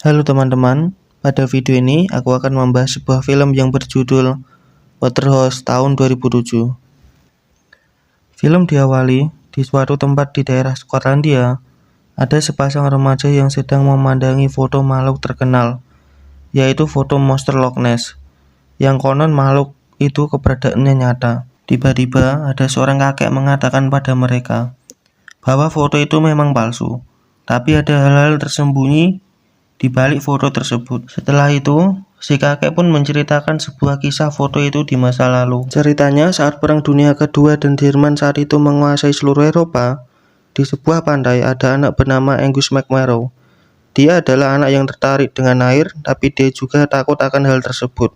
Halo teman-teman, pada video ini aku akan membahas sebuah film yang berjudul Waterhouse tahun 2007. Film diawali di suatu tempat di daerah Skotlandia. Ada sepasang remaja yang sedang memandangi foto makhluk terkenal, yaitu foto monster Loch Ness, yang konon makhluk itu keberadaannya nyata. Tiba-tiba ada seorang kakek mengatakan pada mereka bahwa foto itu memang palsu, tapi ada hal-hal tersembunyi di balik foto tersebut. Setelah itu, si kakek pun menceritakan sebuah kisah foto itu di masa lalu. Ceritanya saat Perang Dunia Kedua dan Jerman saat itu menguasai seluruh Eropa, di sebuah pantai ada anak bernama Angus McMurrow. Dia adalah anak yang tertarik dengan air, tapi dia juga takut akan hal tersebut.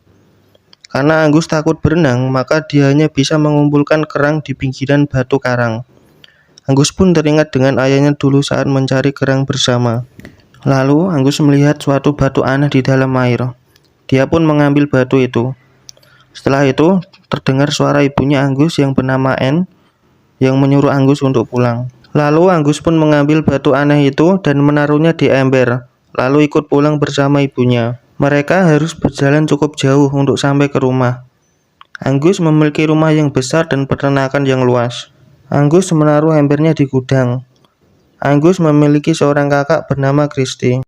Karena Angus takut berenang, maka dia hanya bisa mengumpulkan kerang di pinggiran batu karang. Angus pun teringat dengan ayahnya dulu saat mencari kerang bersama. Lalu Angus melihat suatu batu aneh di dalam air. Dia pun mengambil batu itu. Setelah itu terdengar suara ibunya Angus yang bernama Anne yang menyuruh Angus untuk pulang. Lalu Angus pun mengambil batu aneh itu dan menaruhnya di ember, lalu ikut pulang bersama ibunya. Mereka harus berjalan cukup jauh untuk sampai ke rumah. Angus memiliki rumah yang besar dan peternakan yang luas. Angus menaruh embernya di gudang. Angus memiliki seorang kakak bernama Christy.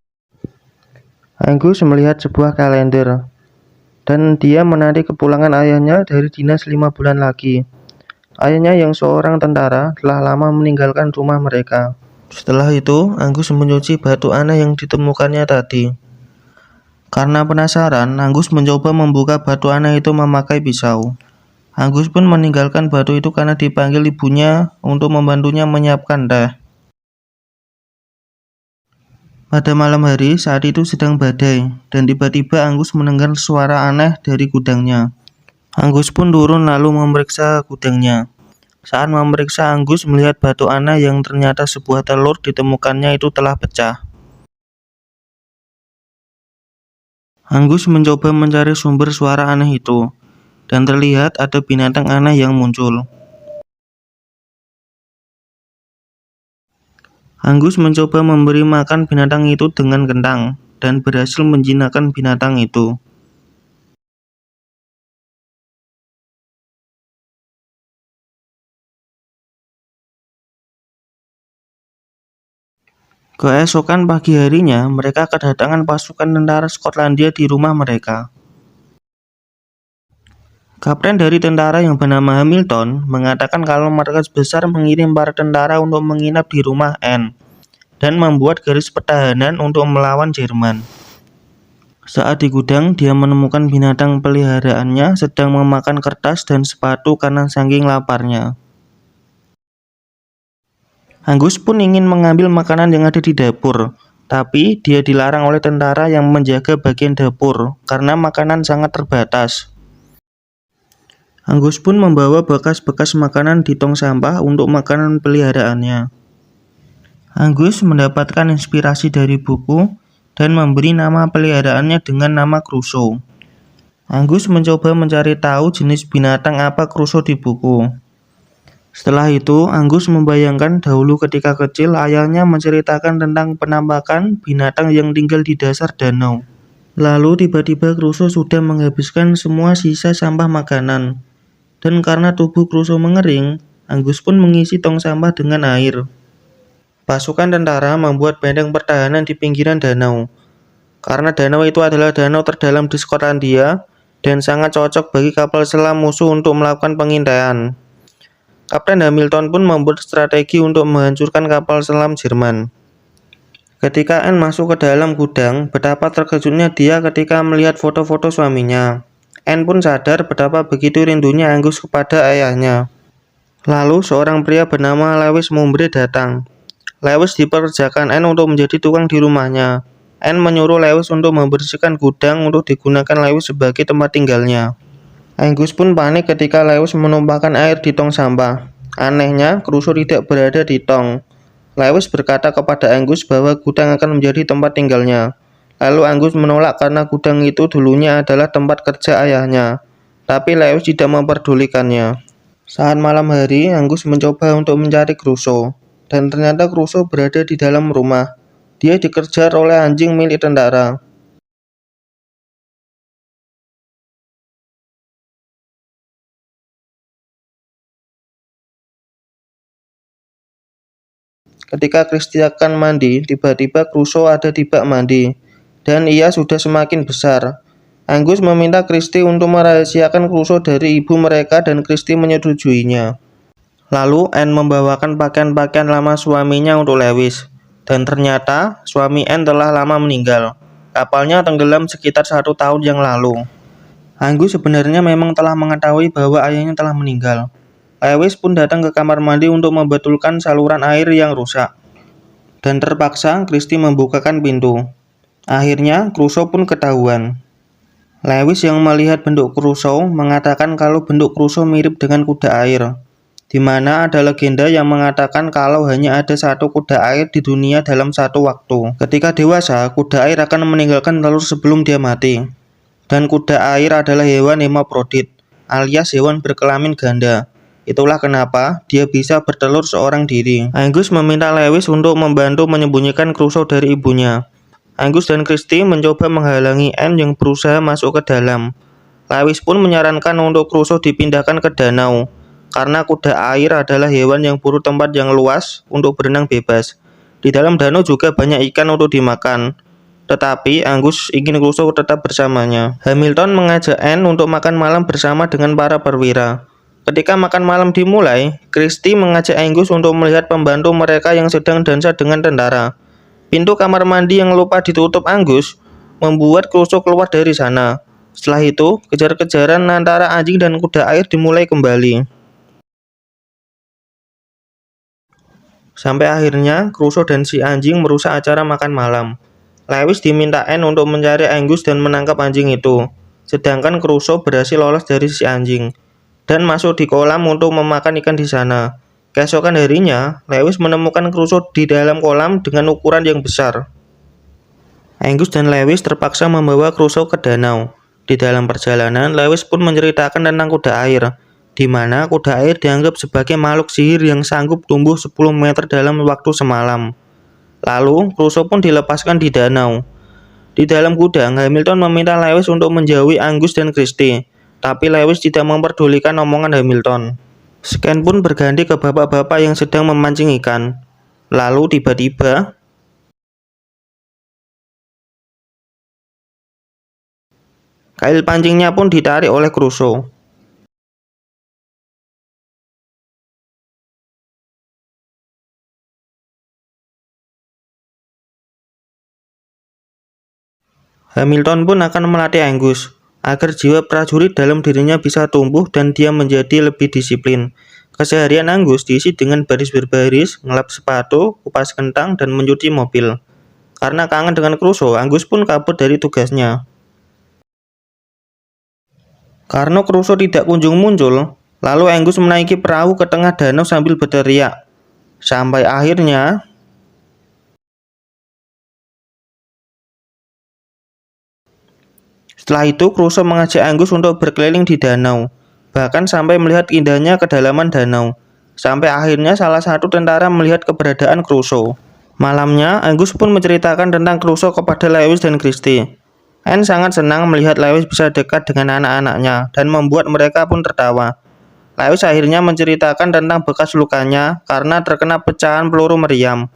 Angus melihat sebuah kalender, dan dia menanti kepulangan ayahnya dari dinas 5 bulan lagi. Ayahnya yang seorang tentara telah lama meninggalkan rumah mereka. Setelah itu, Angus mencuci batu aneh yang ditemukannya tadi. Karena penasaran, Angus mencoba membuka batu aneh itu memakai pisau. Angus pun meninggalkan batu itu karena dipanggil ibunya untuk membantunya menyiapkan teh. Pada malam hari, saat itu sedang badai, dan tiba-tiba Angus mendengar suara aneh dari gudangnya. Angus pun turun lalu memeriksa gudangnya. Saat memeriksa, Angus melihat batu aneh yang ternyata sebuah telur ditemukannya itu telah pecah. Angus mencoba mencari sumber suara aneh itu, dan terlihat ada binatang aneh yang muncul. Angus mencoba memberi makan binatang itu dengan kentang, dan berhasil menjinakkan binatang itu. Keesokan pagi harinya, mereka kedatangan pasukan tentara Skotlandia di rumah mereka. Kapten dari tentara yang bernama Hamilton mengatakan kalau markas besar mengirim para tentara untuk menginap di rumah Anne dan membuat garis pertahanan untuk melawan Jerman. Saat di gudang, dia menemukan binatang peliharaannya sedang memakan kertas dan sepatu karena saking laparnya. Angus pun ingin mengambil makanan yang ada di dapur, tapi dia dilarang oleh tentara yang menjaga bagian dapur karena makanan sangat terbatas. Angus pun membawa bekas-bekas makanan di tong sampah untuk makanan peliharaannya. Angus mendapatkan inspirasi dari buku dan memberi nama peliharaannya dengan nama Crusoe. Angus mencoba mencari tahu jenis binatang apa Crusoe di buku. Setelah itu, Angus membayangkan dahulu ketika kecil ayahnya menceritakan tentang penampakan binatang yang tinggal di dasar danau. Lalu tiba-tiba Crusoe sudah menghabiskan semua sisa sampah makanan. Dan karena tubuh Crusoe mengering, Angus pun mengisi tong sampah dengan air. Pasukan tentara membuat benteng pertahanan di pinggiran danau. Karena danau itu adalah danau terdalam di Skotlandia dan sangat cocok bagi kapal selam musuh untuk melakukan pengintaian. Kapten Hamilton pun membuat strategi untuk menghancurkan kapal selam Jerman. Ketika Anne masuk ke dalam gudang, betapa terkejutnya dia ketika melihat foto-foto suaminya. Anne pun sadar betapa begitu rindunya Angus kepada ayahnya. Lalu seorang pria bernama Lewis Mumbrey datang. Lewis dipekerjakan Anne untuk menjadi tukang di rumahnya. Anne menyuruh Lewis untuk membersihkan gudang untuk digunakan Lewis sebagai tempat tinggalnya. Angus pun panik ketika Lewis menumpahkan air di tong sampah. Anehnya, Crusoe tidak berada di tong. Lewis berkata kepada Angus bahwa gudang akan menjadi tempat tinggalnya. Lalu Angus menolak karena gudang itu dulunya adalah tempat kerja ayahnya. Tapi Lewis tidak memperdulikannya. Saat malam hari, Angus mencoba untuk mencari Crusoe. Dan ternyata Crusoe berada di dalam rumah. Dia dikejar oleh anjing milik tentara. Ketika Christie akan mandi, tiba-tiba Crusoe ada di bak mandi, dan ia sudah semakin besar. Angus meminta Christie untuk merahasiakan Crusoe dari ibu mereka dan Christie menyetujuinya. Lalu Anne membawakan pakaian-pakaian lama suaminya untuk Lewis, dan ternyata suami Anne telah lama meninggal. Kapalnya tenggelam sekitar 1 tahun yang lalu. Angus sebenarnya memang telah mengetahui bahwa ayahnya telah meninggal. Lewis pun datang ke kamar mandi untuk membetulkan saluran air yang rusak. Dan terpaksa Christie membukakan pintu. Akhirnya Crusoe pun ketahuan. Lewis yang melihat bentuk Crusoe mengatakan kalau bentuk Crusoe mirip dengan kuda air, di mana ada legenda yang mengatakan kalau hanya ada satu kuda air di dunia dalam satu waktu. Ketika dewasa, kuda air akan meninggalkan telur sebelum dia mati. Dan kuda air adalah hewan hermaprodit, alias hewan berkelamin ganda. Itulah kenapa dia bisa bertelur seorang diri. Angus meminta Lewis untuk membantu menyembunyikan Crusoe dari ibunya. Angus dan Christie mencoba menghalangi Anne yang berusaha masuk ke dalam. Lewis pun menyarankan untuk Crusoe dipindahkan ke danau, karena kuda air adalah hewan yang butuh tempat yang luas untuk berenang bebas. Di dalam danau juga banyak ikan untuk dimakan. Tetapi Angus ingin Crusoe tetap bersamanya. Hamilton mengajak Anne untuk makan malam bersama dengan para perwira. Ketika makan malam dimulai, Christie mengajak Angus untuk melihat pembantu mereka yang sedang dansa dengan tentara. Pintu kamar mandi yang lupa ditutup Angus membuat Crusoe keluar dari sana. Setelah itu, kejar-kejaran antara anjing dan kuda air dimulai kembali. Sampai akhirnya, Crusoe dan si anjing merusak acara makan malam. Lewis diminta Anne untuk mencari Angus dan menangkap anjing itu. Sedangkan Crusoe berhasil lolos dari si anjing dan masuk di kolam untuk memakan ikan di sana. Keesokan harinya, Lewis menemukan Crusoe di dalam kolam dengan ukuran yang besar. Angus dan Lewis terpaksa membawa Crusoe ke danau. Di dalam perjalanan, Lewis pun menceritakan tentang kuda air, di mana kuda air dianggap sebagai makhluk sihir yang sanggup tumbuh 10 meter dalam waktu semalam. Lalu, Crusoe pun dilepaskan di danau. Di dalam gudang, Hamilton meminta Lewis untuk menjauhi Angus dan Christie, tapi Lewis tidak memperdulikan omongan Hamilton. Scan pun berganti ke bapak-bapak yang sedang memancing ikan. Lalu tiba-tiba, kail pancingnya pun ditarik oleh Crusoe. Hamilton pun akan melatih Angus agar jiwa prajurit dalam dirinya bisa tumbuh dan dia menjadi lebih disiplin. Keseharian Angus diisi dengan baris berbaris, ngelap sepatu, kupas kentang, dan mencuci mobil. Karena kangen dengan Crusoe, Angus pun kabur dari tugasnya. Karena Crusoe tidak kunjung muncul, lalu Angus menaiki perahu ke tengah danau sambil berteriak. Sampai akhirnya, setelah itu Crusoe mengajak Angus untuk berkeliling di danau, bahkan sampai melihat indahnya kedalaman danau. Sampai akhirnya salah satu tentara melihat keberadaan Crusoe. Malamnya, Angus pun menceritakan tentang Crusoe kepada Lewis dan Christie. Anne sangat senang melihat Lewis bisa dekat dengan anak-anaknya dan membuat mereka pun tertawa. Lewis akhirnya menceritakan tentang bekas lukanya karena terkena pecahan peluru meriam.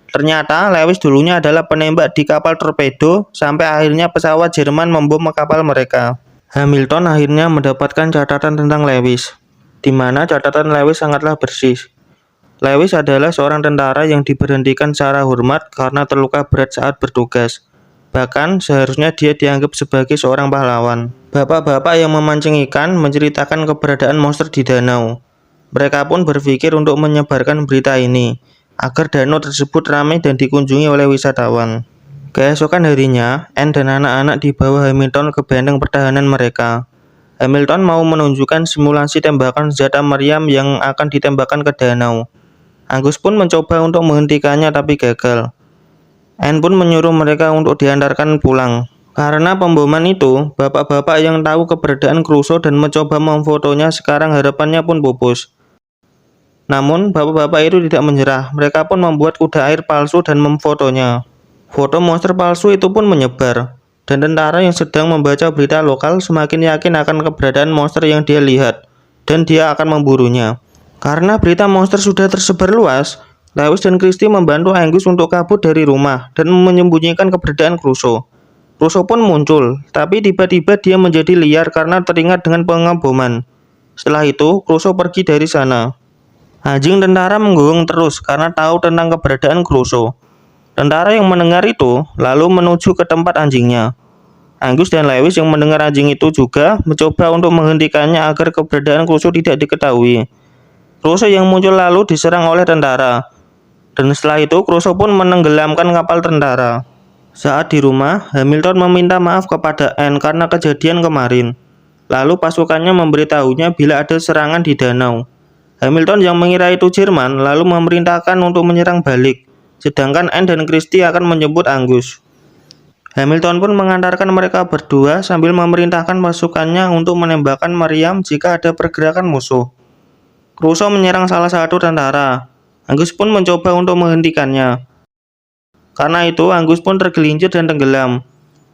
Ternyata Lewis dulunya adalah penembak di kapal torpedo sampai akhirnya pesawat Jerman membom kapal mereka. Hamilton akhirnya mendapatkan catatan tentang Lewis, di mana catatan Lewis sangatlah bersih. Lewis adalah seorang tentara yang diberhentikan secara hormat karena terluka berat saat bertugas. Bahkan seharusnya dia dianggap sebagai seorang pahlawan. Bapak-bapak yang memancing ikan menceritakan keberadaan monster di danau. Mereka pun berpikir untuk menyebarkan berita ini, agar danau tersebut ramai dan dikunjungi oleh wisatawan. Keesokan harinya, Anne dan anak-anak dibawa Hamilton ke benteng pertahanan mereka. Hamilton mau menunjukkan simulasi tembakan senjata meriam yang akan ditembakkan ke danau. Angus pun mencoba untuk menghentikannya tapi gagal. Anne pun menyuruh mereka untuk diantarkan pulang. Karena pemboman itu, bapak-bapak yang tahu keberadaan Crusoe dan mencoba memfotonya sekarang harapannya pun pupus. Namun, bapak-bapak itu tidak menyerah. Mereka pun membuat kuda air palsu dan memfotonya. Foto monster palsu itu pun menyebar, dan tentara yang sedang membaca berita lokal semakin yakin akan keberadaan monster yang dia lihat, dan dia akan memburunya. Karena berita monster sudah tersebar luas, Lewis dan Christie membantu Angus untuk kabur dari rumah dan menyembunyikan keberadaan Crusoe. Crusoe pun muncul, tapi tiba-tiba dia menjadi liar karena teringat dengan pengeboman. Setelah itu, Crusoe pergi dari sana. Anjing tentara menggonggong terus karena tahu tentang keberadaan Crusoe. Tentara yang mendengar itu lalu menuju ke tempat anjingnya. Angus dan Lewis yang mendengar anjing itu juga mencoba untuk menghentikannya agar keberadaan Crusoe tidak diketahui. Crusoe yang muncul lalu diserang oleh tentara, dan setelah itu Crusoe pun menenggelamkan kapal tentara. Saat di rumah, Hamilton meminta maaf kepada Anne karena kejadian kemarin. Lalu pasukannya memberitahunya bila ada serangan di danau. Hamilton yang mengira itu Jerman lalu memerintahkan untuk menyerang balik, sedangkan Anne dan Christie akan menjemput Angus. Hamilton pun mengantarkan mereka berdua sambil memerintahkan pasukannya untuk menembakkan meriam jika ada pergerakan musuh. Crusoe menyerang salah satu tentara. Angus pun mencoba untuk menghentikannya. Karena itu, Angus pun tergelincir dan tenggelam.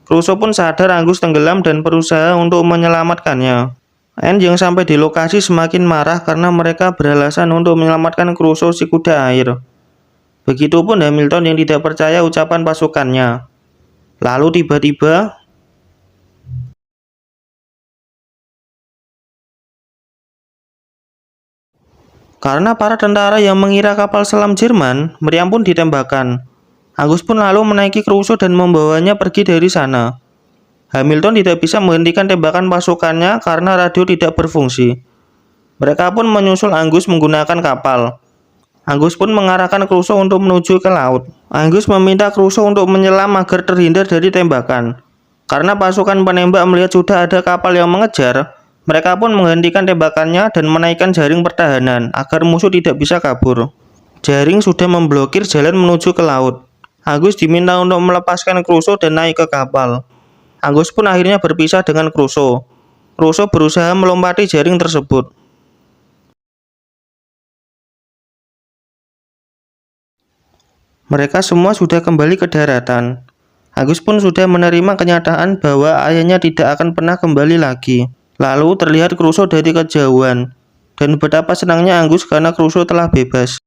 Crusoe pun sadar Angus tenggelam dan berusaha untuk menyelamatkannya. Anne yang sampai di lokasi semakin marah karena mereka beralasan untuk menyelamatkan Crusoe si kuda air. Begitupun Hamilton yang tidak percaya ucapan pasukannya. Lalu tiba-tiba karena para tentara yang mengira kapal selam Jerman, meriam pun ditembakkan. Angus pun lalu menaiki Crusoe dan membawanya pergi dari sana. Hamilton tidak bisa menghentikan tembakan pasukannya karena radio tidak berfungsi. Mereka pun menyusul Angus menggunakan kapal. Angus pun mengarahkan Crusoe untuk menuju ke laut. Angus meminta Crusoe untuk menyelam agar terhindar dari tembakan. Karena pasukan penembak melihat sudah ada kapal yang mengejar, mereka pun menghentikan tembakannya dan menaikkan jaring pertahanan agar musuh tidak bisa kabur. Jaring sudah memblokir jalan menuju ke laut. Angus diminta untuk melepaskan Crusoe dan naik ke kapal. Angus pun akhirnya berpisah dengan Crusoe. Crusoe berusaha melompati jaring tersebut. Mereka semua sudah kembali ke daratan. Angus pun sudah menerima kenyataan bahwa ayahnya tidak akan pernah kembali lagi. Lalu terlihat Crusoe dari kejauhan, dan betapa senangnya Angus karena Crusoe telah bebas.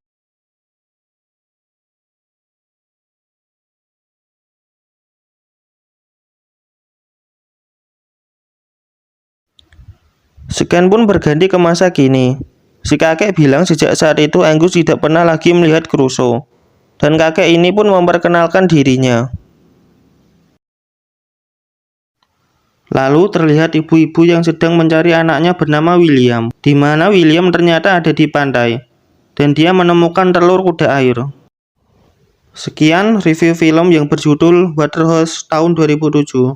Sekian pun berganti ke masa kini. Si kakek bilang sejak saat itu Angus tidak pernah lagi melihat Crusoe. Dan kakek ini pun memperkenalkan dirinya. Lalu terlihat ibu-ibu yang sedang mencari anaknya bernama William, di mana William ternyata ada di pantai, dan dia menemukan telur kuda air. Sekian review film yang berjudul Waterhouse tahun 2007.